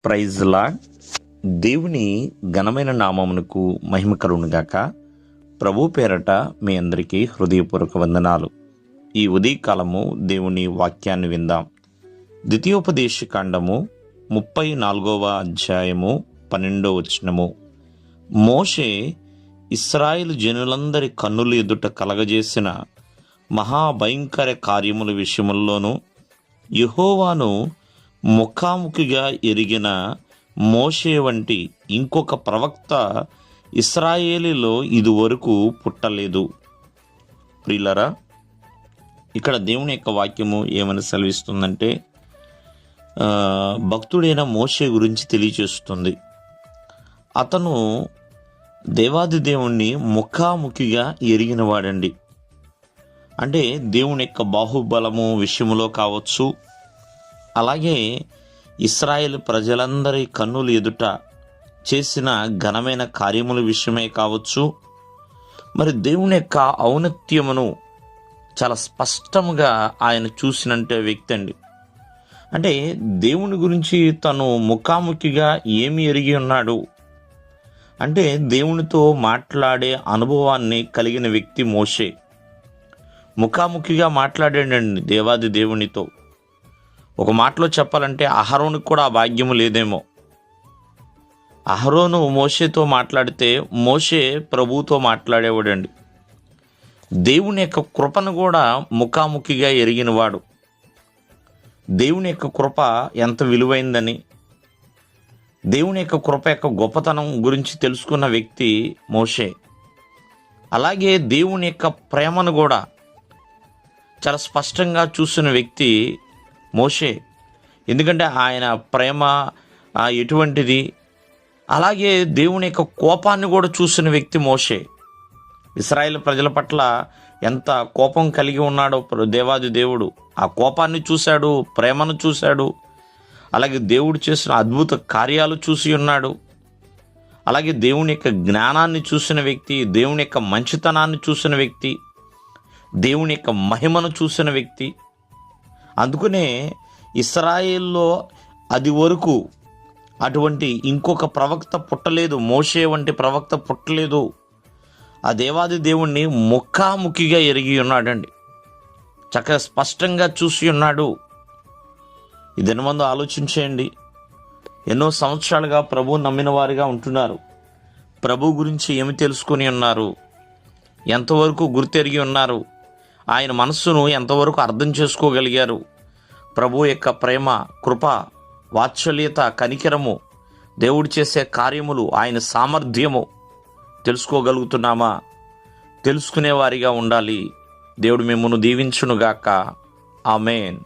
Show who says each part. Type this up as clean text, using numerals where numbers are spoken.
Speaker 1: Praise lord. దేవుని ఘనమైన నామమునకు మహిమ కలుగునుగాక. ప్రభు పేరట మీ అందరికీ హృదయపూర్వక వందనాలు. ఈ ఉదయకాలము దేవుని వాక్యాన్ని విందాం. ద్వితీయోపదేశ కాండము 34వ అధ్యాయము 12వ వచనము. మోషే ఇశ్రాయేలు జనులందరి కన్నుల ఎదుట కలగజేసిన మహాభయంకర కార్యముల విషయముల్లోనూ యెహోవాను ముఖాముఖిగా ఎరిగిన మోషే వంటి ఇంకొక ప్రవక్త ఇశ్రాయేలీలో ఇదివరకు పుట్టలేదు. ప్రియులారా, ఇక్కడ దేవుని యొక్క వాక్యము ఏమని సెలవిస్తుందంటే, భక్తుడైన మోషే గురించి తెలియచేస్తుంది. అతను దేవాది దేవుణ్ణి ముఖాముఖిగా ఎరిగినవాడండి. అంటే దేవుని యొక్క బాహుబలము విషయములో కావచ్చు, అలాగే ఇశ్రాయేల్ ప్రజలందరి కన్నుల ఎదుట చేసిన ఘనమైన కార్యముల విషయమే కావచ్చు, మరి దేవుని యొక్క ఔన్నత్యమును చాలా స్పష్టంగా ఆయన చూసినంటే వ్యక్తి అండి. అంటే దేవుని గురించి తను ముఖాముఖిగా ఏమి ఎరిగి ఉన్నాడు అంటే దేవునితో మాట్లాడే అనుభవాన్ని కలిగిన వ్యక్తి మోషే. ముఖాముఖిగా మాట్లాడాడండి దేవాది దేవునితో. ఒక మాటలో చెప్పాలంటే అహరోనుకు కూడా ఆ భాగ్యము లేదేమో. అహరోను మోషేతో మాట్లాడితే మోషే ప్రభువుతో మాట్లాడేవాడండి. దేవుని యొక్క కృపను కూడా ముఖాముఖిగా ఎరిగినవాడు. దేవుని యొక్క కృప ఎంత విలువైందని, దేవుని యొక్క కృప యొక్క గొప్పతనం గురించి తెలుసుకున్న వ్యక్తి మోషే. అలాగే దేవుని యొక్క ప్రేమను కూడా చాలా స్పష్టంగా చూసిన వ్యక్తి మోషే. ఎందుకంటే ఆయన ప్రేమ ఎటువంటిది, అలాగే దేవుని యొక్క కోపాన్ని కూడా చూసిన వ్యక్తి మోషే. ఇశ్రాయేల్ ప్రజల పట్ల ఎంత కోపం కలిగి ఉన్నాడో దేవాది దేవుడు ఆ కోపాన్ని చూశాడు, ప్రేమను చూశాడు. అలాగే దేవుడు చేసిన అద్భుత కార్యాలు చూసి ఉన్నాడు. అలాగే దేవుని యొక్క జ్ఞానాన్ని చూసిన వ్యక్తి, దేవుని యొక్క మంచితనాన్ని చూసిన వ్యక్తి, దేవుని యొక్క మహిమను చూసిన వ్యక్తి. అందుకనే ఇశ్రాయేల్లో అది వరకు అటువంటి ఇంకొక ప్రవక్త పుట్టలేదు, మోషే వంటి ప్రవక్త పుట్టలేదు. ఆ దేవాది దేవుణ్ణి ముఖాముఖిగా ఎరిగి ఉన్నాడండి, చక్కగా స్పష్టంగా చూసి ఉన్నాడు. ఇదని ముందు ఆలోచించేయండి. ఎన్నో సంవత్సరాలుగా ప్రభువు నమ్మిన వారిగా ఉంటున్నారు. ప్రభు గురించి ఏమి తెలుసుకొని ఉన్నారు, ఎంతవరకు గుర్తెరిగి ఉన్నారు, ఆయన మనస్సును ఎంతవరకు అర్థం చేసుకోగలిగారు, ప్రభు యొక్క ప్రేమ, కృప, వాత్సల్యత, కనికరము, దేవుడు చేసే కార్యములు, ఆయన సామర్థ్యము తెలుసుకోగలుగుతున్నామా? తెలుసుకునేవారిగా ఉండాలి. దేవుడు మిమ్మల్ని దీవించునుగాక. ఆమేన్.